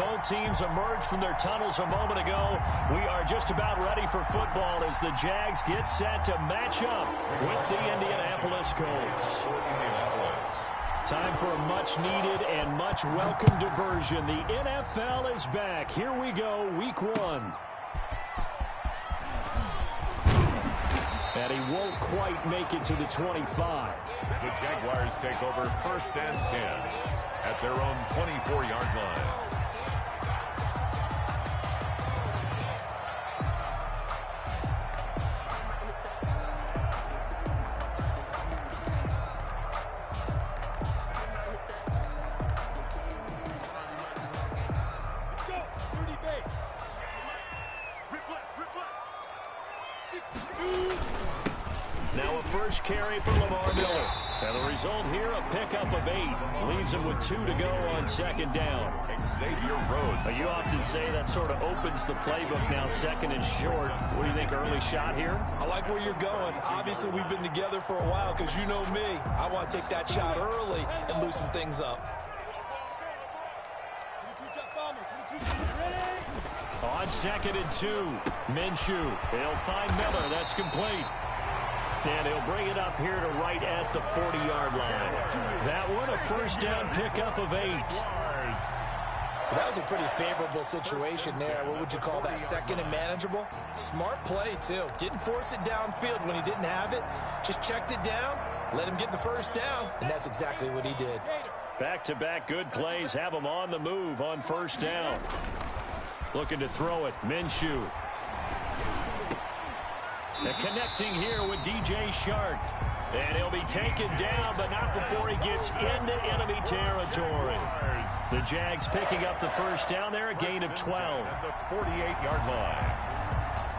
both teams emerged from their tunnels a moment ago. We are just about ready for football as the Jags get set to match up with the Indianapolis Colts. Time for a much-needed and much-welcome diversion. The NFL is back. Here we go, Week 1. And he won't quite make it to the 25. The Jaguars take over 1st and 10 at their own 24-yard line. Now a first carry for Lamar Miller. And the result here, a pickup of 8. Leaves him with 2 to go on 2nd down. Xavier Rhodes. You often say that sort of opens the playbook now, 2nd and short. What do you think, early shot here? I like where you're going. Obviously, we've been together for a while because you know me. I want to take that shot early and loosen things up. On 2nd and 2, Minshew. He'll find Miller. That's complete. And he'll bring it up here to right at the 40-yard line. That one, a first down pickup of 8. That was a pretty favorable situation there. What would you call that, 2nd and manageable? Smart play, too. Didn't force it downfield when he didn't have it. Just checked it down, let him get the first down, and that's exactly what he did. Back-to-back good plays have him on the move on 1st down. Looking to throw it, Minshew. And connecting here with DJ Shark. And he'll be taken down, but not before he gets into enemy territory. The Jags picking up the first down there, a gain of 12. At the 48-yard line.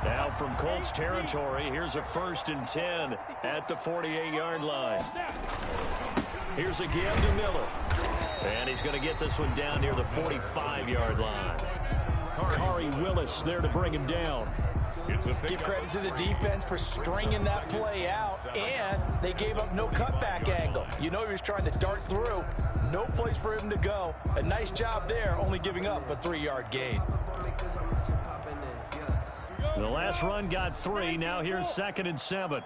Now from Colts territory, here's a 1st and 10 at the 48-yard line. Here's again to Miller. And he's going to get this one down near the 45-yard line. Kari Willis there to bring him down. Give credit to the defense for stringing that play out, and they gave up no cutback angle. You know he was trying to dart through. No place for him to go. A nice job there, only giving up a 3-yard gain. The last run got 3. Now here's 2nd and 7.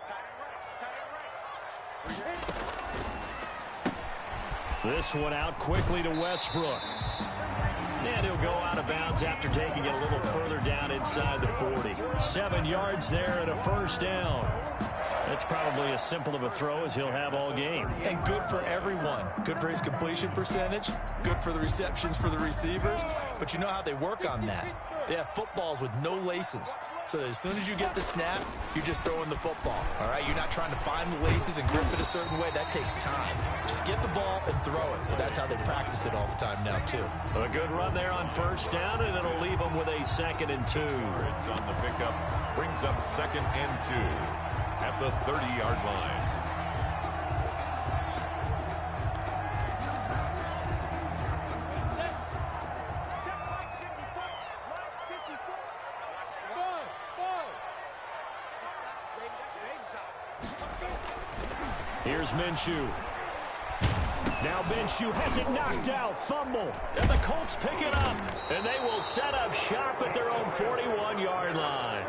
This one out quickly to Westbrook. And he'll go out of bounds after taking it a little further down inside the 40. 7 yards there and a first down. That's probably as simple of a throw as he'll have all game. And good for everyone. Good for his completion percentage. Good for the receptions for the receivers. But you know how they work on that. They have footballs with no laces. So that as soon as you get the snap, you're just throwing the football. All right? You're not trying to find the laces and grip it a certain way. That takes time. Just get the ball and throw it. So that's how they practice it all the time now, too. A good run there on 1st down, and it'll leave them with a 2nd and 2. It's on the pickup. Brings up 2nd and 2 at the 30-yard line. Here's Minshew. Now Minshew has it knocked out. Fumble. And the Colts pick it up. And they will set up shop at their own 41-yard line.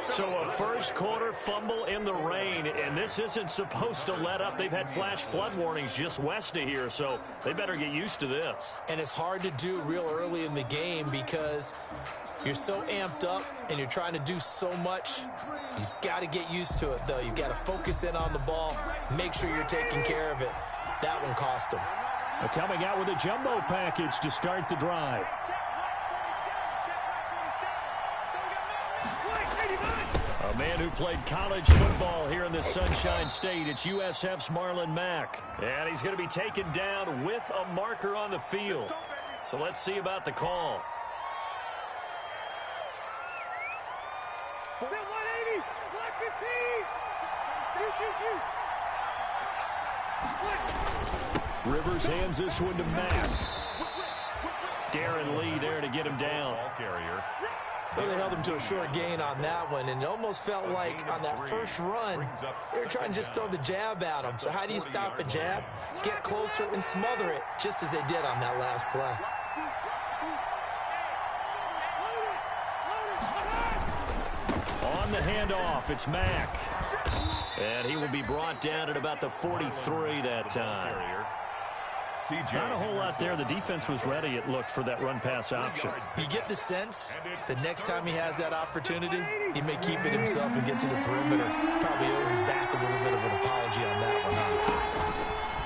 So a first quarter fumble in the rain, and this isn't supposed to let up. They've had flash flood warnings just west of here, so they better get used to this. And it's hard to do real early in the game because you're so amped up and you're trying to do so much. You've got to get used to it, though. You've got to focus in on the ball, make sure you're taking care of it. That one cost him. Coming out with a jumbo package to start the drive. A man who played college football here in the Sunshine State. It's USF's Marlon Mack. And he's going to be taken down with a marker on the field. So let's see about the call. Rivers hands this one to Mack. Darren Lee there to get him down. Ball carrier. Well, they held him to a short gain on that one, and it almost felt like on that first run, they were trying to just throw the jab at him. So how do you stop a jab? Get closer and smother it, just as they did on that last play. the handoff. It's Mack. And he will be brought down at about the 43 that time. Not a whole lot there. The defense was ready, it looked, for that run-pass option. You get the sense the next time he has that opportunity, he may keep it himself and get to the perimeter. Probably owes his back a little bit of an apology on that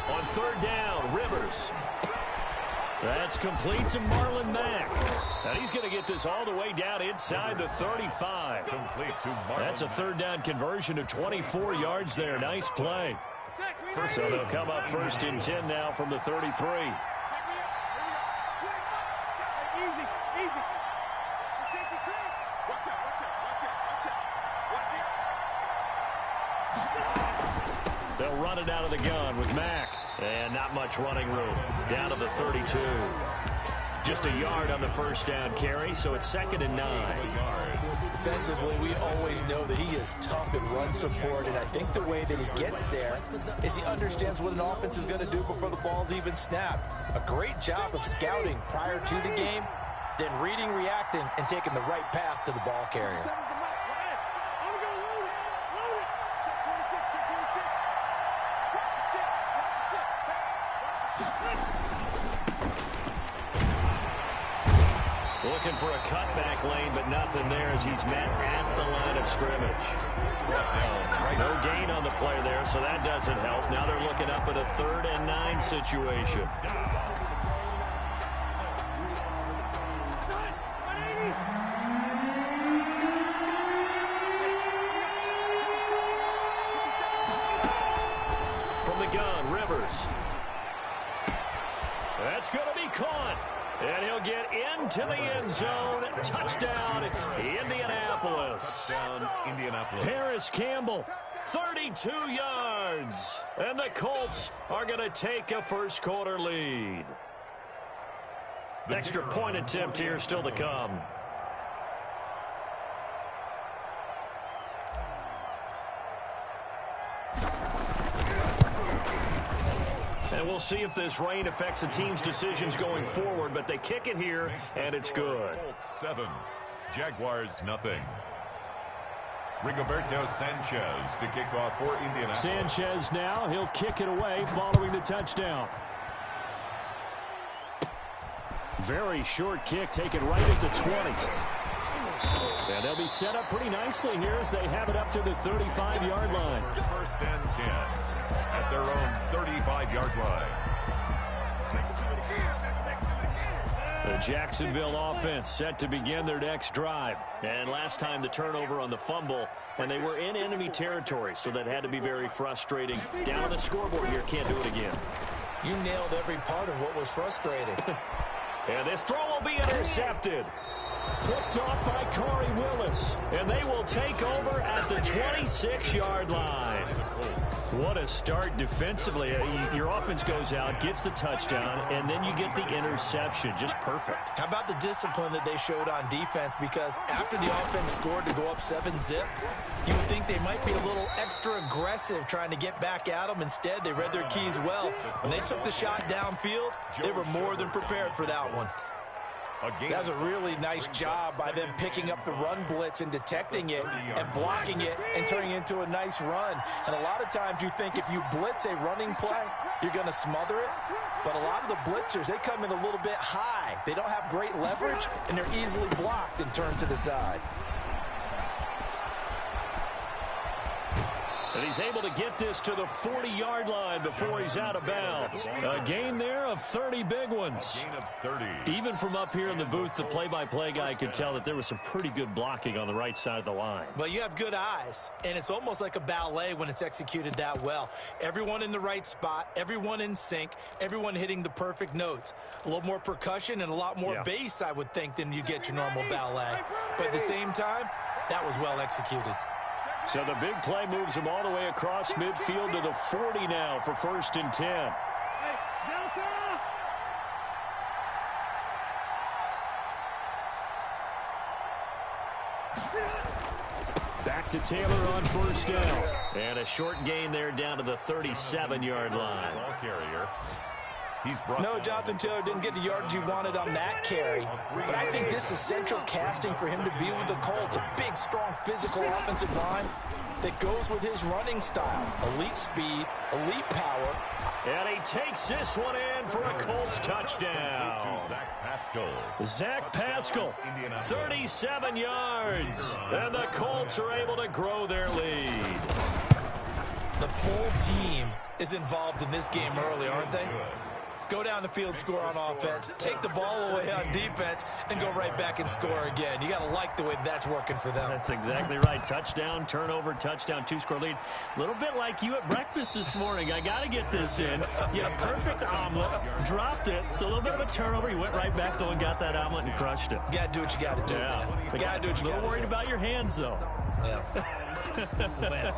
one. On third down, Rivers. That's complete to Marlon Mack. And he's going to get this all the way down inside the 35. Complete to Marlon. That's a third down conversion of 24 yards there. Nice play. So they'll come up first and 10 now from the 33. They'll run it out of the gun with Mack. And not much running room. Down to the 32. Just a yard on the first down carry, so it's 2nd and 9. Defensively, we always know that he is tough in run support, and I think the way that he gets there is he understands what an offense is going to do before the ball's even snapped. A great job of scouting prior to the game, then reading, reacting, and taking the right path to the ball carrier. Looking for a cutback lane, but nothing there as he's met at the line of scrimmage. No gain on the play there, so that doesn't help. Now they're looking up at a 3rd and 9 situation. From the gun, Rivers. That's going to be caught. And he'll get into the end zone. Touchdown, Indianapolis. Touchdown, Indianapolis. Paris Campbell, 32 yards. And the Colts are going to take a first-quarter lead. Extra point attempt here still to come. And we'll see if this rain affects the team's decisions going forward, but they kick it here, and it's good. Colts 7, Jaguars nothing. Rigoberto Sanchez to kick off for Indianapolis. Sanchez now, he'll kick it away following the touchdown. Very short kick, taken right at the 20. And they'll be set up pretty nicely here as they have it up to the 35-yard line. 1st and 10 at their own 35-yard line. The Jacksonville offense set to begin their next drive. And last time the turnover on the fumble, and they were in enemy territory, so that had to be very frustrating. Down on the scoreboard here, can't do it again. You nailed every part of what was frustrating. And this throw will be intercepted. Picked off by Corey Willis. And they will take over at the 26-yard line. What a start defensively. Your offense goes out, gets the touchdown, and then you get the interception. Just perfect. How about the discipline that they showed on defense? Because after the offense scored to go up 7-zip, you would think they might be a little extra aggressive trying to get back at them. Instead, they read their keys well. When they took the shot downfield, they were more than prepared for that one. That was a really nice job by them picking up the run blitz and detecting it and blocking it and turning it into a nice run. And a lot of times you think if you blitz a running play, you're going to smother it. But a lot of the blitzers, they come in a little bit high. They don't have great leverage, and they're easily blocked and turned to the side. And he's able to get this to the 40-yard line before he's out of bounds. A gain there of 30 big ones. Gain of 30. Even from up here in the booth, the play-by-play guy could tell that there was some pretty good blocking on the right side of the line. Well, you have good eyes, and it's almost like a ballet when it's executed that well. Everyone in the right spot, everyone in sync, everyone hitting the perfect notes. A little more percussion and a lot more bass, I would think, than you get your normal ballet. But at the same time, that was well executed. So the big play moves him all the way across midfield to the 40 now for 1st and 10. Back to Taylor on 1st down. And a short gain there down to the 37-yard line. Ball carrier. No, Jonathan Taylor didn't get the yardage he wanted on that carry, but I think this is central casting for him to be with the Colts. A big, strong, physical offensive line that goes with his running style. Elite speed, elite power. And he takes this one in for a Colts touchdown. Zach Pascal, 37 yards. And the Colts are able to grow their lead. The full team is involved in this game early, aren't they? Go down the field, score on offense, take the ball away on defense, and go right back and score again. You got to like the way that's working for them. That's exactly right. Touchdown, turnover, touchdown, two-score lead. A little bit like you at breakfast this morning. I got to get this in. You had a perfect omelet, dropped it, so a little bit of a turnover. You went right back, though, and got that omelet and crushed it. You got to do what you got to do. Yeah. You got to do what you got to do. A little worried about your hands, though. Yeah. Well.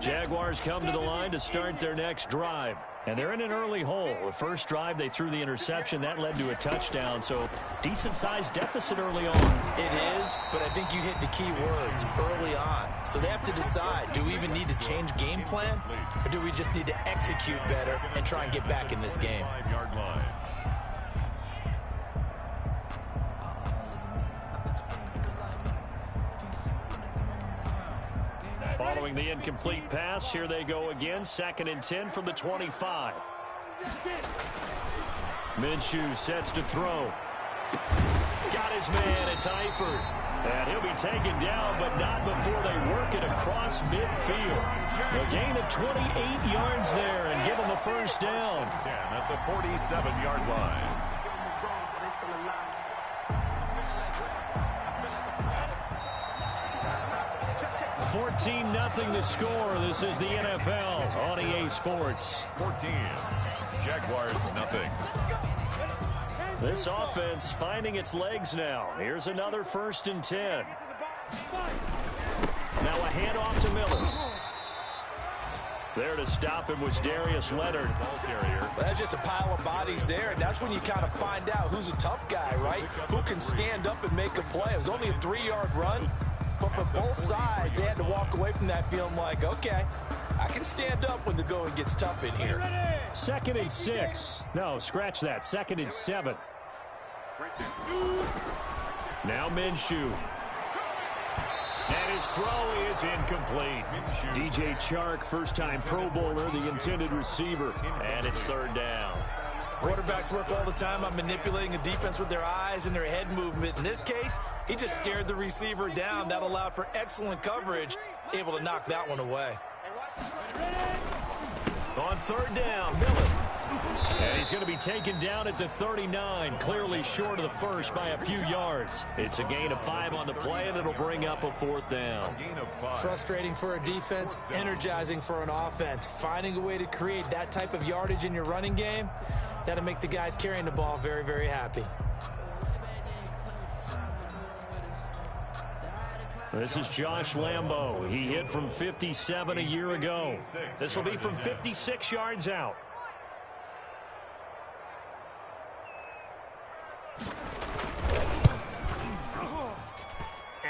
Jaguars come to the line to start their next drive. And they're in an early hole. The first drive, they threw the interception. That led to a touchdown. So decent-sized deficit early on. It is, but I think you hit the key words early on. So they have to decide, do we even need to change game plan? Or do we just need to execute better and try and get back in this game? 5-yard line. Following the incomplete pass, here they go again. 2nd and 10 from the 25. Minshew sets to throw. Got his man. It's Eifert. And he'll be taken down, but not before they work it across midfield. A gain of 28 yards there and give him the first down. 10 at the 47-yard line. 14-0 the score. This is the NFL on EA Sports. 14. Jaguars nothing. This offense finding its legs now. Here's another 1st and 10. Now a handoff to Miller. There to stop him was Darius Leonard. Well, that's just a pile of bodies there, and that's when you kind of find out who's a tough guy, right? Who can stand up and make a play. It was only a 3-yard run. But for both sides, they had to walk away from that feeling like, okay, I can stand up when the going gets tough in here. 2nd and 6. No, scratch that. 2nd and 7. Now Minshew. And his throw is incomplete. DJ Chark, first-time Pro Bowler, the intended receiver. And it's 3rd down. Quarterbacks work all the time on manipulating a defense with their eyes and their head movement. In this case, he just stared the receiver down. That allowed for excellent coverage, able to knock that one away. On 3rd down, Miller. And he's going to be taken down at the 39, clearly short of the first by a few yards. It's a gain of 5 on the play, and it'll bring up a 4th down. Frustrating for a defense, energizing for an offense. Finding a way to create that type of yardage in your running game, that'll make the guys carrying the ball very, very happy. This is Josh Lambo. He hit from 57 a year ago. This will be from 56 yards out.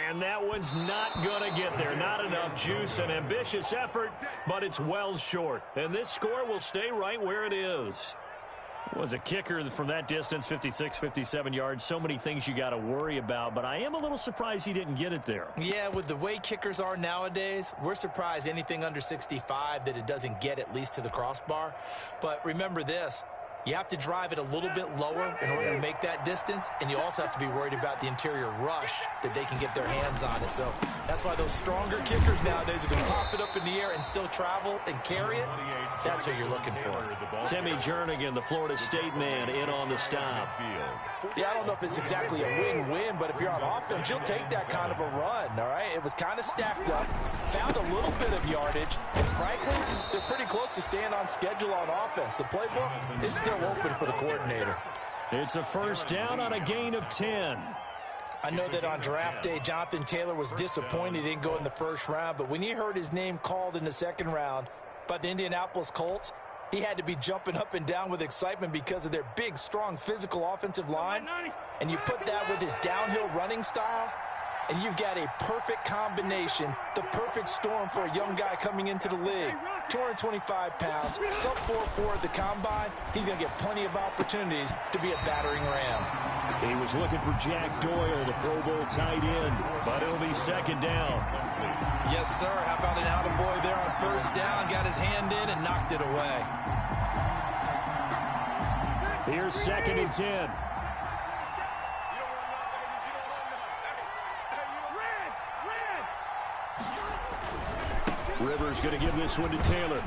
And that one's not going to get there. Not enough juice. An ambitious effort, but it's well short. And this score will stay right where it is. Was a kicker from that distance, 56, 57 yards. So many things you got to worry about, but I am a little surprised he didn't get it there. Yeah, with the way kickers are nowadays, we're surprised anything under 65 that it doesn't get at least to the crossbar. But remember this. You have to drive it a little bit lower in order to make that distance, and you also have to be worried about the interior rush that they can get their hands on it. So that's why those stronger kickers nowadays who can pop it up in the air and still travel and carry it, that's who you're looking for. Timmy Jernigan, the Florida State man, in on the stop. Yeah, I don't know if it's exactly a win-win, but if you're on offense, you'll take that kind of a run, all right? It was kind of stacked up, found a little bit of yardage, and frankly, they're pretty close to staying on schedule on offense. The playbook is still open for the coordinator. It's a 1st down on a gain of 10. I know that on draft day, Jonathan Taylor was disappointed he didn't go in the 1st round, but when he heard his name called in the 2nd round by the Indianapolis Colts, He had to be jumping up and down with excitement because of their big, strong, physical offensive line. And you put that with his downhill running style, and you've got a perfect combination, the perfect storm for a young guy coming into the league. 225 pounds, sub 4.4 at the combine. He's going to get plenty of opportunities to be a battering ram. He was looking for Jack Doyle, the Pro Bowl tight end, but it'll be second down. Yes, sir. How about an attaboy there on first down? Got his hand in and knocked it away. Here's second and 10. Rivers going to give this one to Taylor.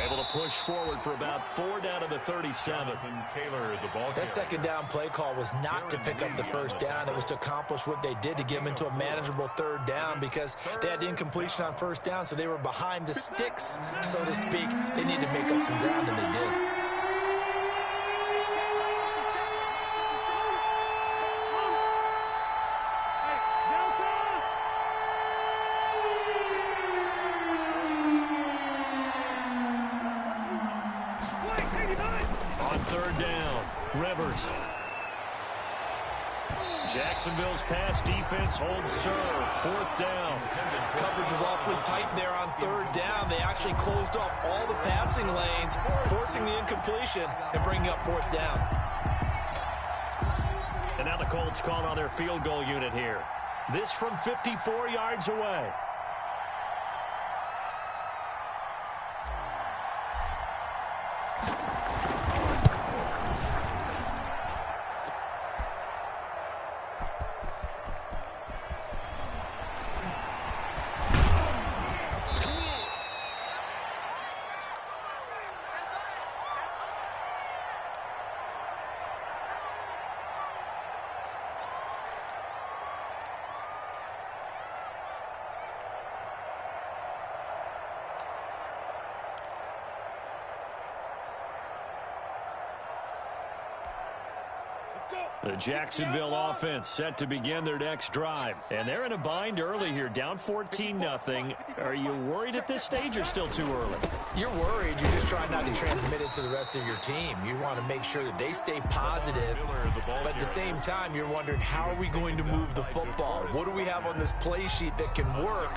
Able to push forward for about 4 down to the 37. Taylor, the ball. That second down play call was not to pick up the first down. It was to accomplish what they did to get them into a manageable third down because they had incompletion on first down, so they were behind the sticks, so to speak. They needed to make up some ground, and they did. Rivers. Jacksonville's pass defense holds serve. Fourth down. Coverage was awfully tight there on third down. They actually closed off all the passing lanes, forcing the incompletion and bringing up fourth down. And now the Colts called on their field goal unit here. This from 54 yards away. The Jacksonville offense set to begin their next drive. And they're in a bind early here, down 14-0. Are you worried at this stage or still too early? You're worried. You're just trying not to transmit it to the rest of your team. You want to make sure that they stay positive. But at the same time, you're wondering, how are we going to move the football? What do we have on this play sheet that can work?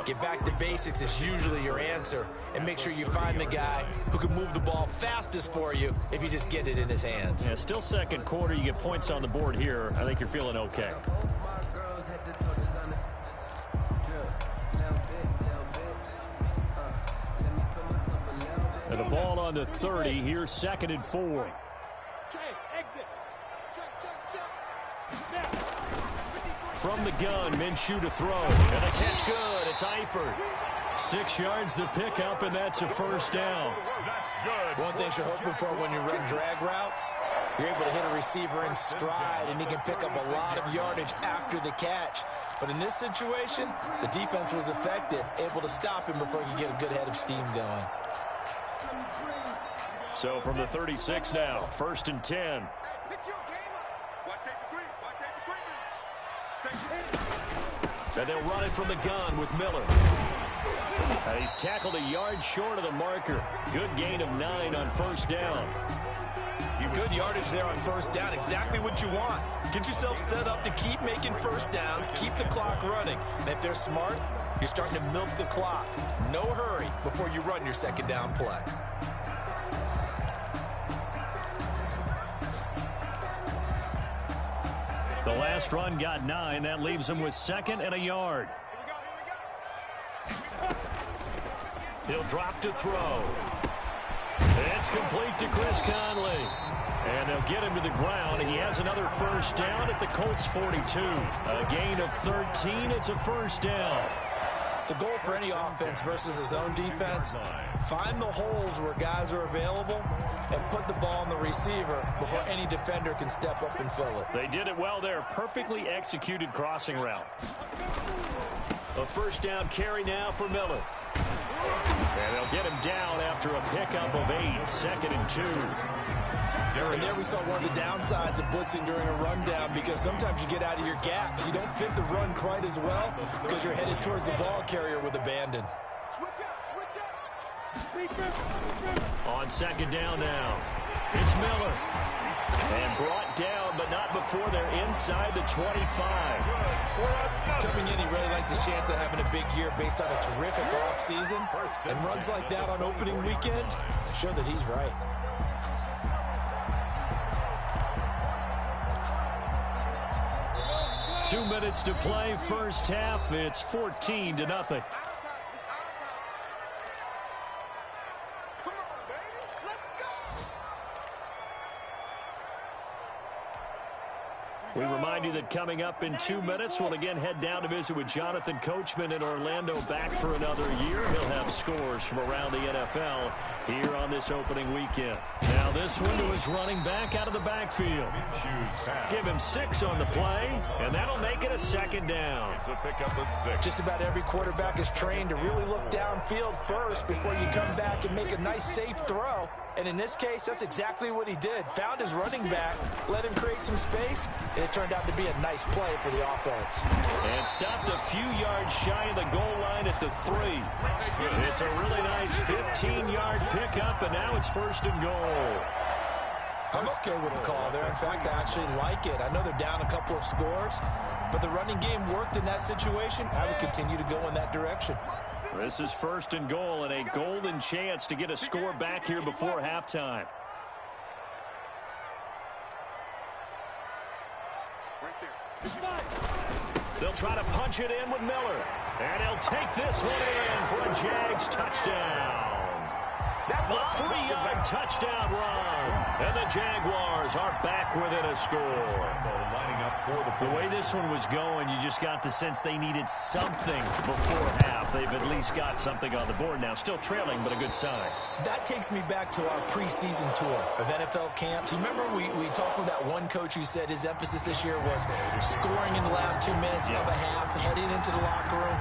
Get back to basics is usually your answer. And make sure you find the guy who can move the ball fastest for you if you just get it in his hands. Yeah, still second quarter. You get points on the board here. I think you're feeling okay. And the ball on the 30. Here's second and 4. From the gun, Minshew to throw. And a catch good. It's Eifert. 6 yards the pickup, and that's a first down. One thing you're hoping for when you run drag routes, you're able to hit a receiver in stride, and he can pick up a lot of yardage after the catch. But in this situation, the defense was effective, able to stop him before he could get a good head of steam going. So from the 36 now, first and 10. And they'll run it from the gun with Miller. And he's tackled a yard short of the marker. Good gain of 9 on first down. Good yardage there on first down. Exactly what you want. Get yourself set up to keep making first downs, keep the clock running. And if they're smart, you're starting to milk the clock. No hurry before you run your second down play. The last run got 9. That leaves him with second and a yard. He'll drop to throw. It's complete to Chris Conley. And they'll get him to the ground. He has another first down at the Colts 42. A gain of 13. It's a first down. The goal for any offense versus a zone defense, find the holes where guys are available and put the ball on the receiver before any defender can step up and fill it. They did it well there. Perfectly executed crossing route. A first down carry now for Miller. And they'll get him down after a pickup of 8. Second and 2. And there we saw one of the downsides of blitzing during a rundown, because sometimes you get out of your gaps. You don't fit the run quite as well because you're headed towards the ball carrier with abandon. On second down now, it's Miller. And brought down, but not before they're inside the 25. Coming in, he really liked his chance of having a big year based on a terrific offseason. And runs like that on opening weekend show that he's right. Two minutes to play, first half. It's 14-0. We remind you that coming up in 2 minutes, we'll again head down to visit with Jonathan Coachman in Orlando, back for another year. He'll have scores from around the NFL here on this opening weekend. Now this one to his running back out of the backfield. Give him 6 on the play, and that'll make it a second down. It's a pickup of 6. Just about every quarterback is trained to really look downfield first before you come back and make a nice, safe throw. And in this case, that's exactly what he did. Found his running back, let him create some space, and it turned out to be a nice play for the offense. And stopped a few yards shy of the goal line at the 3. It's a really nice 15-yard pickup, and now it's first and goal. I'm okay with the call there. In fact, I actually like it. I know they're down a couple of scores, but the running game worked in that situation. I would continue to go in that direction. This is first and goal, and a golden chance to get a score back here before halftime. They'll try to punch it in with Miller, and he'll take this one in for a Jags touchdown. A 3-yard touchdown run, and the Jaguars are back within a score. The way this one was going, you just got the sense they needed something before half. They've at least got something on the board now. Still trailing, but a good sign. That takes me back to our preseason tour of NFL camps. You remember we talked with that one coach who said his emphasis this year was scoring in the last 2 minutes of a half, heading into the locker room.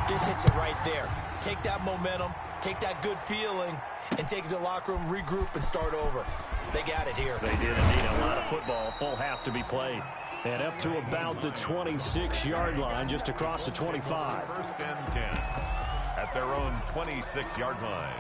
This hits it right there. Take that momentum, take that good feeling, and take it to the locker room, regroup, and start over. They got it here. They did indeed. A lot of football, full half to be played. And up to about the 26-yard line, just across the 25. First and 10 at their own 26-yard line.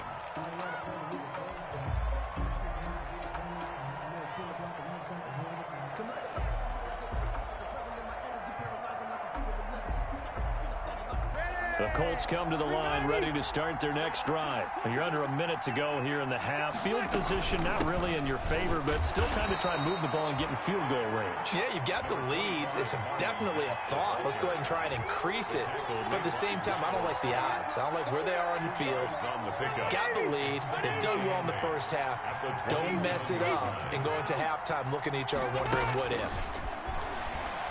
The Colts come to the line, ready to start their next drive. And you're under a minute to go here in the half. Field position not really in your favor, but still time to try and move the ball and get in field goal range. Yeah, you've got the lead. It's definitely a thought. Let's go ahead and try and increase it. But at the same time, I don't like the odds. I don't like where they are on the field. Got the lead. They've done well in the first half. Don't mess it up and go into halftime looking at each other wondering what if.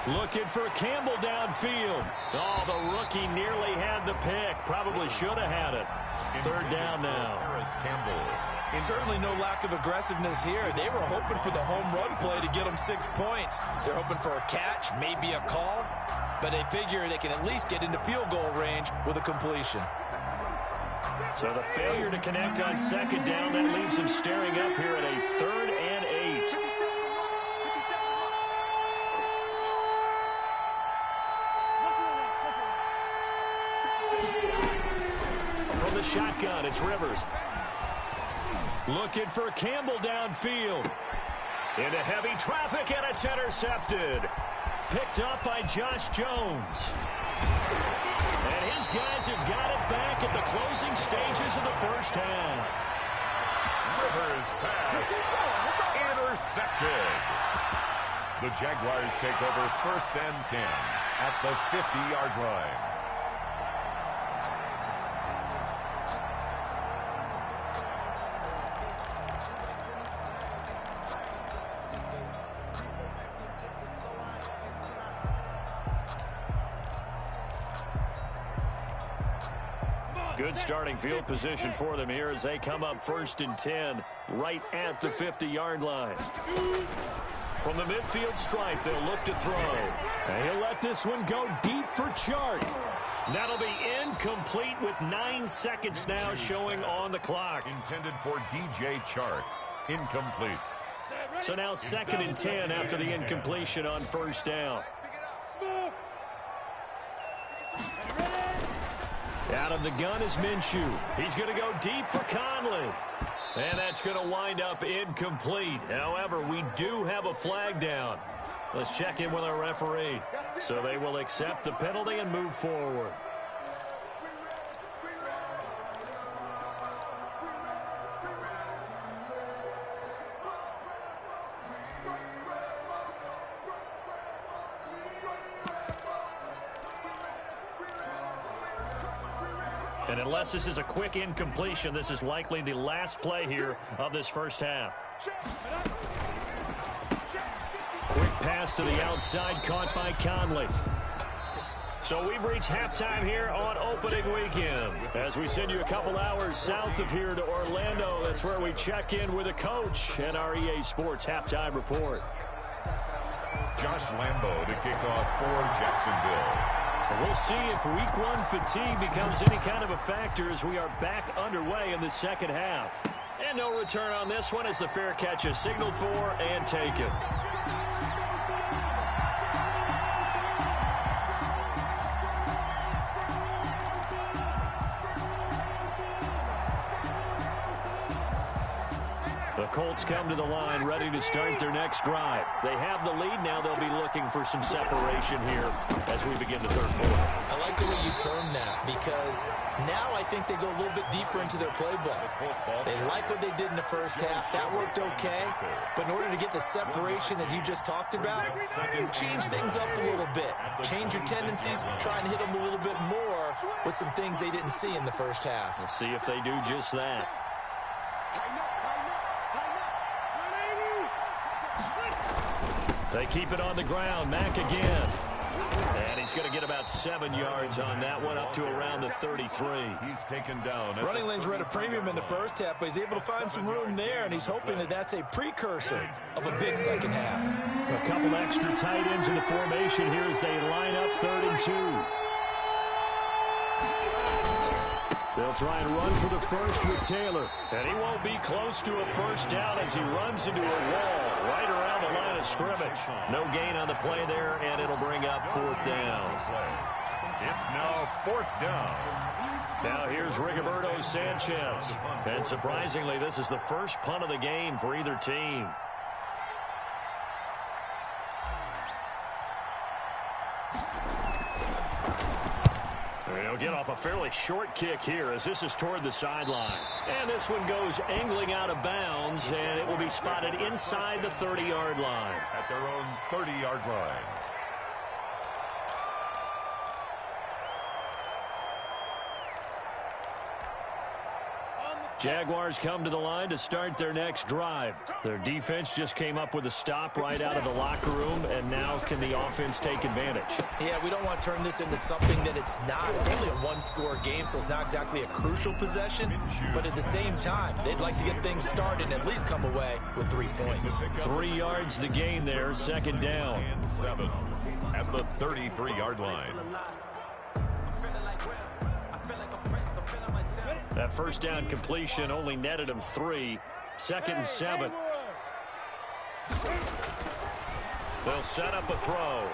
Looking for Campbell downfield. Oh, the rookie nearly had the pick. Probably should have had it. Third down now. Certainly no lack of aggressiveness here. They were hoping for the home run play to get them 6 points. They're hoping for a catch, maybe a call, but they figure they can at least get into field goal range with a completion. So the failure to connect on second down, that leaves them staring up here at a 3rd and 8. From the shotgun, it's Rivers. Looking for Campbell downfield. Into heavy traffic, and it's intercepted. Picked up by Josh Jones. And his guys have got it back at the closing stages of the first half. Rivers pass intercepted. The Jaguars take over 1st and 10 at the 50-yard line. Good starting field position for them here as they come up 1st and 10 right at the 50-yard line. From the midfield stripe, they'll look to throw. And he'll let this one go deep for Chark. That'll be incomplete with 9 seconds now showing on the clock. Intended for DJ Chark. Incomplete. So now 2nd and 10 after the incompletion on 1st down. Out of the gun is Minshew. He's going to go deep for Conley. And that's going to wind up incomplete. However, we do have a flag down. Let's check in with our referee. So they will accept the penalty and move forward. And unless this is a quick incompletion, this is likely the last play here of this first half. Quick pass to the outside, caught by Conley. So we've reached halftime here on opening weekend. As we send you a couple hours south of here to Orlando, that's where we check in with a coach and our EA Sports halftime report. Josh Lambo to kick off for Jacksonville. We'll see if week one fatigue becomes any kind of a factor as we are back underway in the second half. And no return on this one as the fair catch is signaled for and taken. The Colts come to the line ready to start their next drive. They have the lead now. They'll be looking for some separation here as we begin the third quarter. I like the way you term that because now I think they go a little bit deeper into their playbook. They like what they did in the first half. That worked okay. But in order to get the separation that you just talked about, change things up a little bit. Change your tendencies, try and hit them a little bit more with some things they didn't see in the first half. We'll see if they do just that. They keep it on the ground. Mack again. And he's going to get about 7 yards on that one, up to around the 33. He's taken down. Running lanes were at a premium in the first half, but he's able to find some room there, and he's hoping that that's a precursor of a big second half. A couple extra tight ends in the formation here as they line up 3rd and 2. They'll try and run for the first with Taylor. And he won't be close to a first down as he runs into a wall right around the line of scrimmage. No gain on the play there, and it'll bring up 4th down. It's now 4th down. Now here's Rigoberto Sanchez. And surprisingly, this is the first punt of the game for either team. He'll get off a fairly short kick here as this is toward the sideline. And this one goes angling out of bounds, and it will be spotted inside the 30-yard line. At their own 30-yard line. Jaguars come to the line to start their next drive. Their defense just came up with a stop right out of the locker room, and now can the offense take advantage? Yeah, we don't want to turn this into something that it's not. It's only a one-score game, so it's not exactly a crucial possession. But at the same time, they'd like to get things started and at least come away with 3 points. 3 yards the gain there, 2nd down. And 7 at the 33-yard line. That first down completion only netted him 3. 2nd and 7. They'll set up a throw.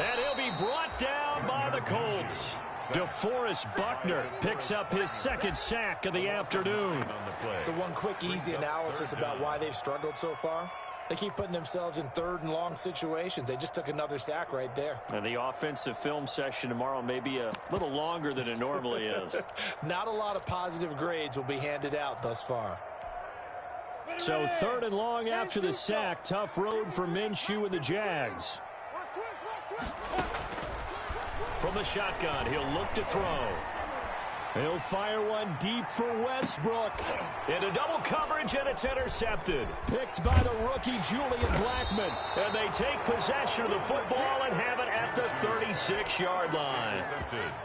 And he'll be brought down by the Colts. DeForest Buckner picks up his 2nd sack of the afternoon. So one quick, easy analysis about why they've struggled so far. They keep putting themselves in 3rd and long situations. They just took another sack right there. And the offensive film session tomorrow may be a little longer than it normally is. Not a lot of positive grades will be handed out thus far. So 3rd and long after the sack. Tough road for Minshew and the Jags. From the shotgun, he'll look to throw. He'll fire one deep for Westbrook. Into double coverage, and it's intercepted. Picked by the rookie Julian Blackmon. And they take possession of the football and have it at the 36-yard line.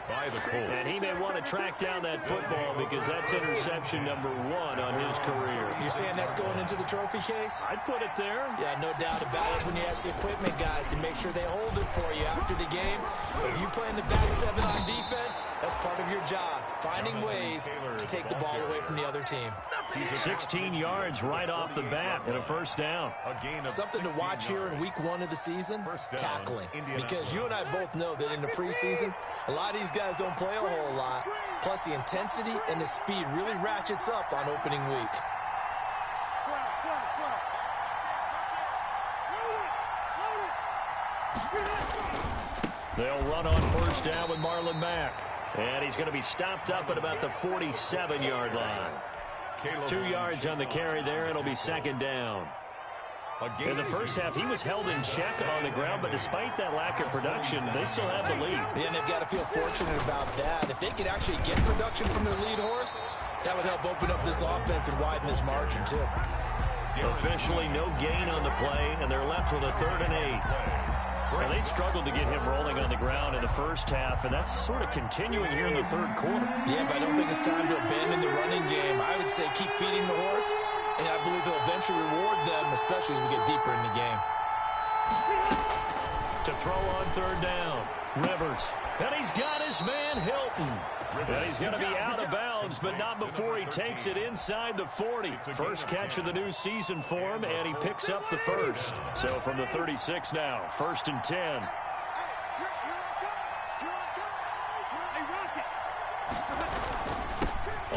By the Colts. And he may want to track down that football because that's interception number 1 on his career. You're saying that's going into the trophy case? I'd put it there. Yeah, no doubt about it. When you ask the equipment guys to make sure they hold it for you after the game. But if you play in the back 7 on defense, that's part of your job. Finding ways to take the ball away from the other team. 16 yards right off the bat and a first down. Something to watch here in week 1 of the season, tackling. Because you and I both know that in the preseason, a lot of these guys don't play a whole lot. Plus, the intensity and the speed really ratchets up on opening week. They'll run on first down with Marlon Mack. And he's going to be stopped up at about the 47-yard line. 2 yards on the carry there. It'll be second down. In the first half, he was held in check on the ground, but despite that lack of production, they still have the lead. Yeah, and they've got to feel fortunate about that. If they could actually get production from their lead horse, that would help open up this offense and widen this margin, too. Officially no gain on the play, and they're left with a 3rd and 8. Well, they struggled to get him rolling on the ground in the first half, and that's sort of continuing here in the third quarter. Yeah, but I don't think it's time to abandon the running game. I would say keep feeding the horse, and I believe he'll eventually reward them, especially as we get deeper in the game. To throw on third down, Rivers. And he's got his man, Hilton. And he's going to be out of bounds, but not before he takes it inside the 40. First catch of the new season for him, and he picks up the first. So from the 36 now, 1st and 10.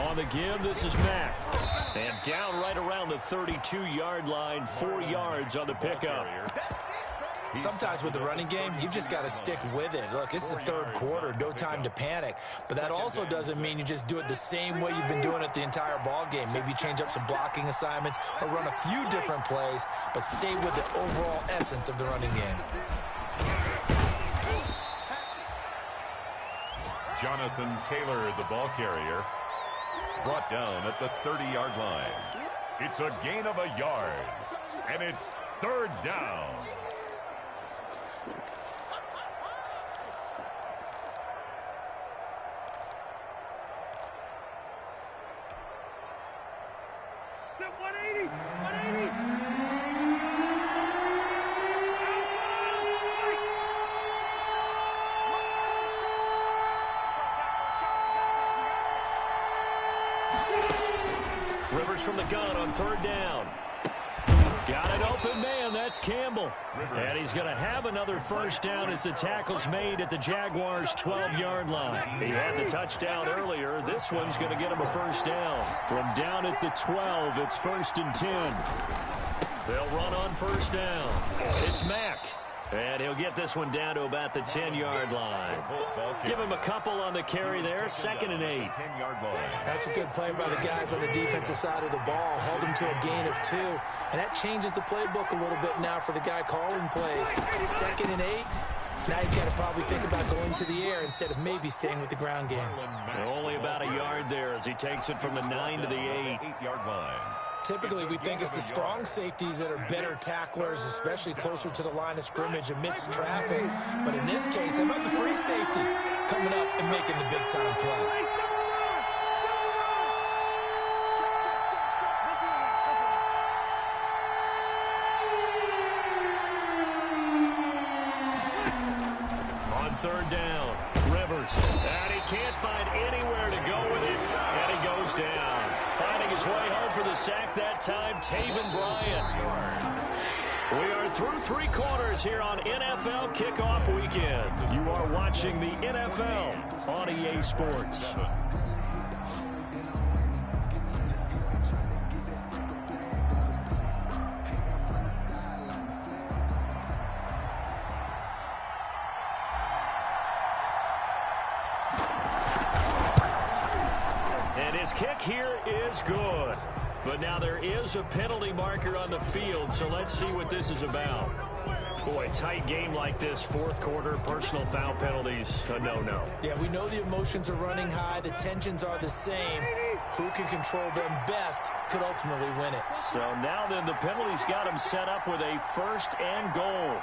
On the give, this is Mack. And down right around the 32-yard line, 4 yards on the pickup. Sometimes with the running game, you've just got to stick with it. Look, it's the third quarter, no time to panic. But that also doesn't mean you just do it the same way you've been doing it the entire ball game. Maybe change up some blocking assignments or run a few different plays, but stay with the overall essence of the running game. Jonathan Taylor, the ball carrier, brought down at the 30-yard line. It's a gain of a yard, and it's 3rd down. Rivers from the gun on 3rd down. Got it open, man. That's Campbell. And he's going to have another first down as the tackle's made at the Jaguars' 12-yard line. He had the touchdown earlier. This one's going to get him a first down. From down at the 12, it's 1st and 10. They'll run on first down. It's Mack. And he'll get this one down to about the 10-yard line. Give him a couple on the carry there. 2nd and 8. That's a good play by the guys on the defensive side of the ball. Held him to a gain of 2. And that changes the playbook a little bit now for the guy calling plays. 2nd and 8. Now he's got to probably think about going to the air instead of maybe staying with the ground game. Only about a yard there as he takes it from the 9 to the 8-yard line. Typically, we think it's the strong safeties that are better tacklers, especially closer to the line of scrimmage amidst traffic. But in this case, how about the free safety coming up and making the big-time play? On 3rd down, Rivers. And he can't find anywhere to go with it, and he goes down. Finding his way home for the sack that time, Taven Bryan. We are through 3 quarters here on NFL Kickoff Weekend. You are watching the NFL on EA Sports. And his kick here is good. But now there is a penalty marker on the field, so let's see what this is about. Boy, tight game like this, 4th quarter, personal foul penalties, a no-no. Yeah, we know the emotions are running high, the tensions are the same. Who can control them best could ultimately win it. So now then, the penalty's got him set up with a 1st and goal.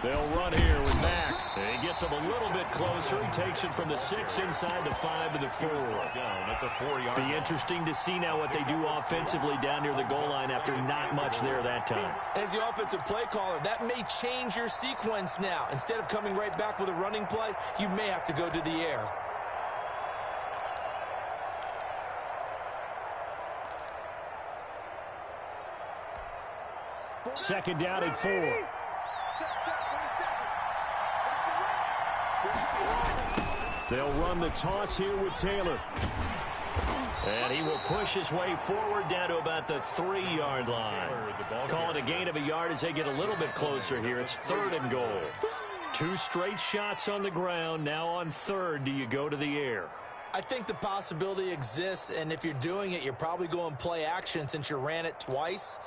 They'll run here with Mack. He gets him a little bit closer. He takes it from the 6 inside the 5 to the 4. Down at the 4-yard line. Be interesting to see now what they do offensively down near the goal line after not much there that time. As the offensive play caller, that may change your sequence now. Instead of coming right back with a running play, you may have to go to the air. Second down at 4. They'll run the toss here with Taylor. And he will push his way forward down to about the 3-yard line. Call it a gain of a yard as they get a little bit closer here. It's 3rd and goal. 2 straight shots on the ground. Now on 3rd, do you go to the air? I think the possibility exists, and if you're doing it, you're probably going play action since you ran it twice.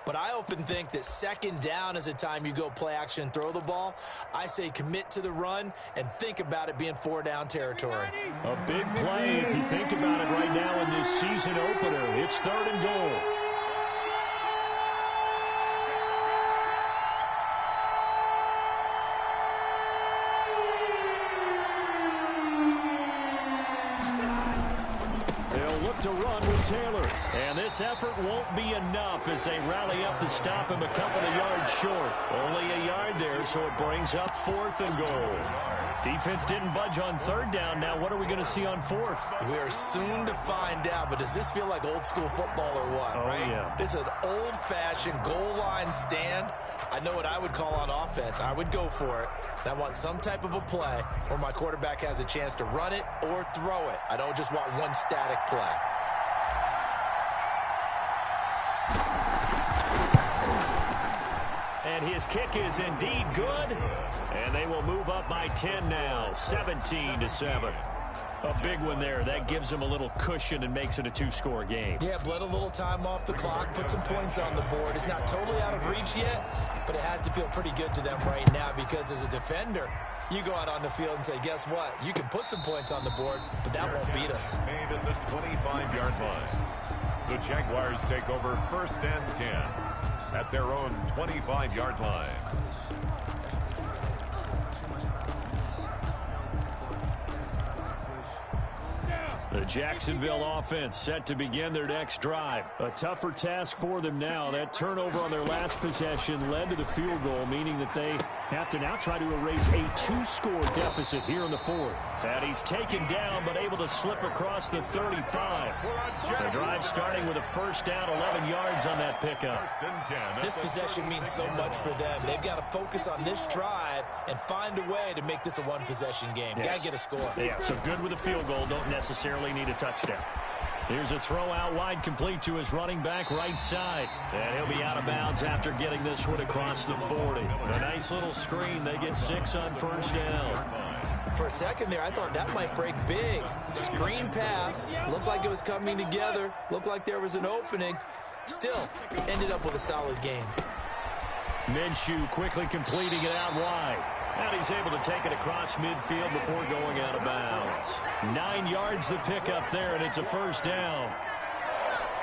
But I often think that 2nd down is a time you go play action and throw the ball. I say commit to the run and think about it being 4-down territory. A big play if you think about it right now in this season opener. It's 3rd and goal. To run with Taylor. And this effort won't be enough as they rally up to stop him a couple of yards short. Only a yard there, so it brings up 4th and goal. Defense didn't budge on 3rd down. Now what are we going to see on 4th? We are soon to find out, but does this feel like old school football or what? Oh, right? Yeah. This is an old-fashioned goal line stand. I know what I would call on offense. I would go for it. And I want some type of a play where my quarterback has a chance to run it or throw it. I don't just want one static play. And his kick is indeed good. And they will move up by 10 now, 17-7. A big one there. That gives them a little cushion and makes it a 2-score game. Yeah, bled a little time off the clock, put some points on the board. It's not totally out of reach yet, but it has to feel pretty good to them right now because as a defender, you go out on the field and say, guess what? You can put some points on the board, but that won't beat us. Made at the 25-yard line. The Jaguars take over 1st and 10 at their own 25-yard line. The Jacksonville offense set to begin their next drive. A tougher task for them now. That turnover on their last possession led to the field goal, meaning that they have to now try to erase a 2-score deficit here in the 4th. And he's taken down, but able to slip across the 35. The drive starting with a 1st down, 11 yards on that pickup. This possession means so much for them. They've got to focus on this drive and find a way to make this a 1-possession game. Yes. Got to get a score. Yeah, so good with a field goal. Don't necessarily need a touchdown. Here's a throw out wide complete to his running back right side. And he'll be out of bounds after getting this one across the 40. A nice little screen. They get 6 on 1st down. For a second there, I thought that might break big. Screen pass. Looked like it was coming together. Looked like there was an opening. Still, ended up with a solid game. Minshew quickly completing it out wide. And he's able to take it across midfield before going out of bounds. 9 yards the pickup there, and it's a 1st down.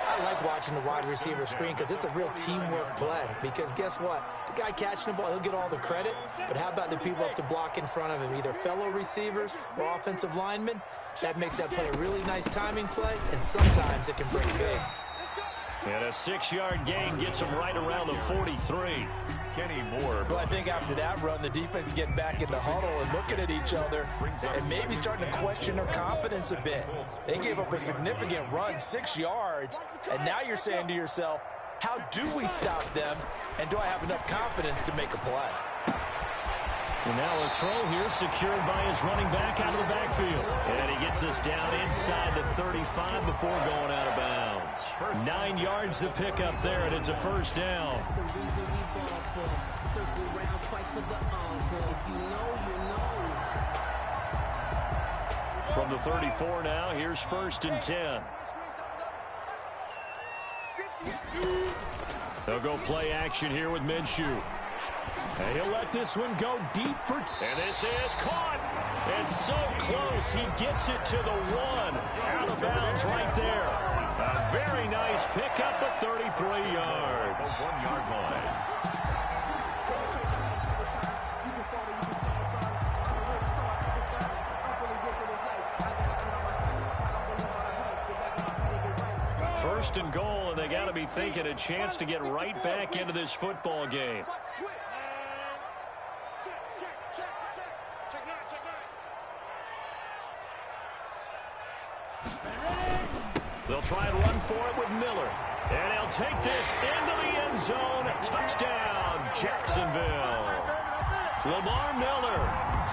I like watching the wide receiver screen because it's a real teamwork play. Because guess what? The guy catching the ball, he'll get all the credit. But how about the people up to block in front of him, either fellow receivers or offensive linemen? That makes that play a really nice timing play, and sometimes it can break big. And a 6-yard gain gets him right around the 43. Kenny Moore. Well, I think after that run, the defense is getting back in the huddle and looking at each other and maybe starting to question their confidence a bit. They gave up a significant run, 6 yards, and now you're saying to yourself, how do we stop them, and do I have enough confidence to make a play? And now a throw here secured by his running back out of the backfield. And he gets us down inside the 35 before going out of bounds. 9 yards to pick up there, and it's a 1st down. From the 34 now, here's 1st and 10. They'll go play action here with Minshew. And he'll let this one go deep for... And this is caught. It's so close. He gets it to the 1. Out of bounds right there. A very nice pickup of 33 yards. 1-yard line. First and goal, and they got to be thinking a chance to get right back into this football game. They'll try and run for it with Miller. And he'll take this into the end zone. Touchdown, Jacksonville. Lamar Miller,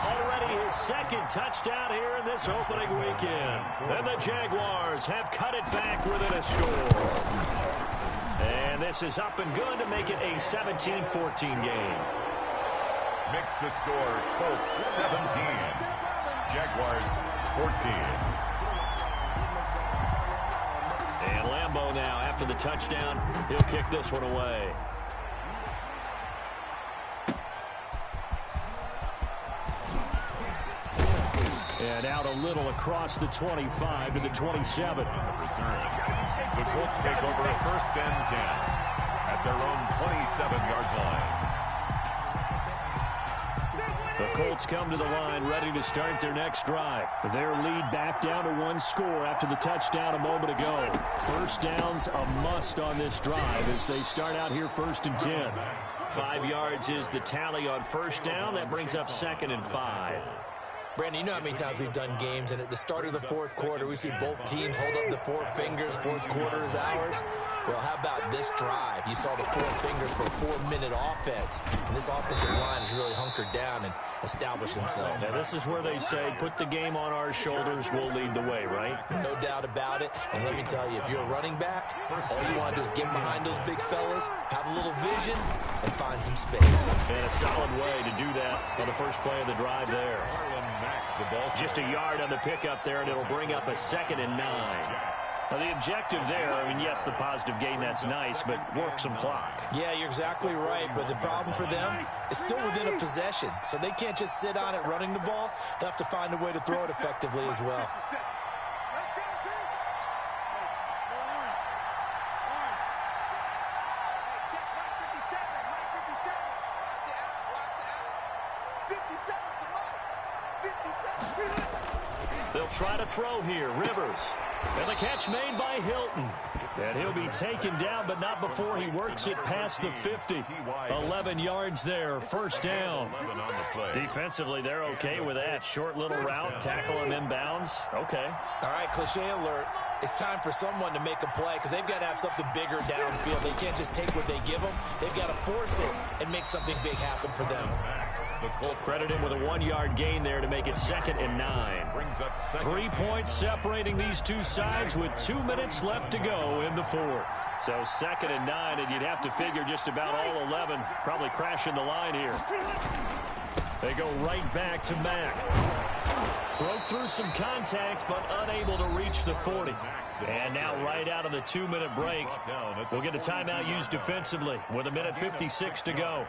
already his second touchdown here in this opening weekend. And the Jaguars have cut it back within a score. And this is up and good to make it a 17-14 game. Makes the score Colts 17, Jaguars 14. And Lambeau now, after the touchdown, he'll kick this one away. And out a little across the 25 to the 27. Return. The Colts take over a 1st and 10 at their own 27-yard line. The Colts come to the line ready to start their next drive. Their lead back down to 1 score after the touchdown a moment ago. First down's a must on this drive as they start out here 1st and 10. 5 yards is the tally on first down. That brings up 2nd and 5. Brandon, you know how many times we've done games, and at the start of the 4th quarter, we see both teams hold up the 4 fingers, 4th quarter is ours. Well, how about this drive? You saw the 4 fingers for a 4-minute offense, and this offensive line has really hunkered down and established themselves. Now, this is where they say, put the game on our shoulders, we'll lead the way, right? No doubt about it, and let me tell you, if you're a running back, all you want to do is get behind those big fellas, have a little vision, and find some space. And a solid way to do that on the first play of the drive there. The ball just a yard on the pickup there, and it'll bring up a 2nd and 9. Now, the objective there, I mean, yes, the positive gain, that's nice, but work some clock. Yeah, you're exactly right, but the problem for them is still within a possession, so they can't just sit on it running the ball. They'll have to find a way to throw it effectively as well. They'll try to throw here. Rivers. And the catch made by Hilton. And he'll be taken down, but not before he works it past the 50. 11 yards there. First down. Defensively, they're okay with that. Short little route. Tackle him inbounds. Okay. All right, cliche alert. It's time for someone to make a play because they've got to have something bigger downfield. They can't just take what they give them. They've got to force it and make something big happen for them. The Colt credit him with a 1-yard gain there to make it 2nd and 9. 3 points separating these two sides with 2 minutes left to go in the 4th. So 2nd and 9, and you'd have to figure just about all 11 probably crashing the line here. They go right back to Mack. Broke through some contact, but unable to reach the 40. And now right out of the 2-minute break, we'll get a timeout used defensively with 1:56 to go.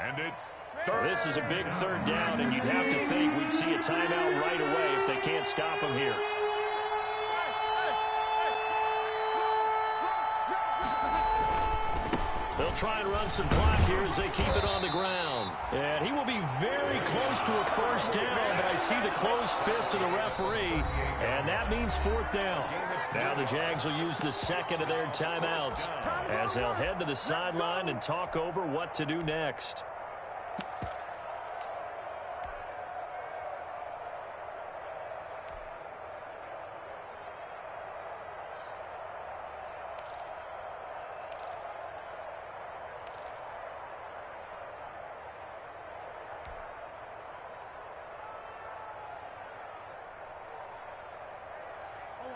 And it's this is a big 3rd down, and you'd have to think we'd see a timeout right away if they can't stop him here. They'll try and run some clock here as they keep it on the ground. And he will be very close to a first down, but I see the closed fist of the referee, and that means 4th down. Now the Jags will use the 2nd of their timeouts as they'll head to the sideline and talk over what to do next.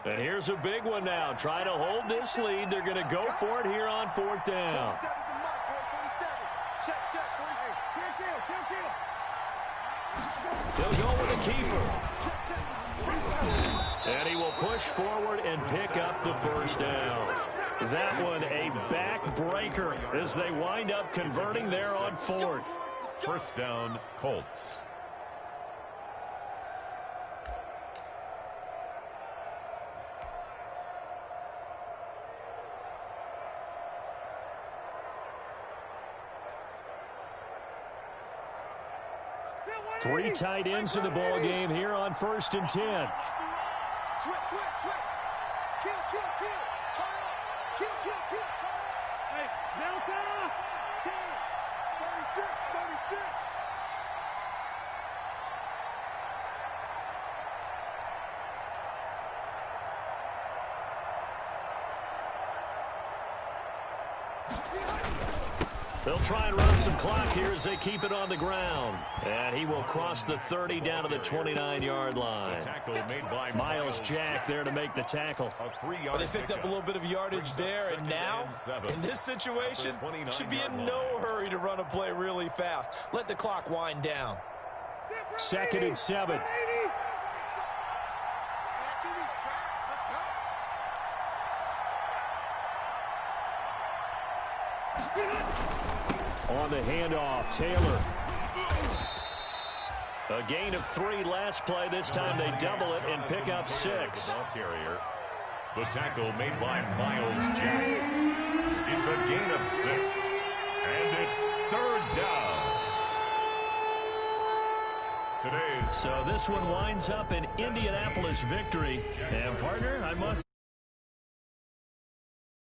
And here's a big one now. Trying to hold this lead. They're going to go for it here on 4th down. They'll go with a keeper. And he will push forward and pick up the first down. That one a backbreaker as they wind up converting there on 4th. First down, Colts. Three tight ends in the ball game here on 1st and 10. Switch. Kill. Turn up. Kill. Turn up. Hey, Delta. 10. 36. They'll try and run some clock here as they keep it on the ground. And he will cross the 30 down to the 29-yard line. Tackle made by Miles Jack there to make the tackle. Well, they picked up a little bit of yardage there, and now, in this situation, should be in no hurry to run a play really fast. Let the clock wind down. 2nd and 7. On the handoff, Taylor. A gain of 3 last play. This time they double it and pick up 6. The tackle made by Miles Jack. It's a gain of 6. And it's 3rd down. So this one winds up an Indianapolis victory. And partner, I must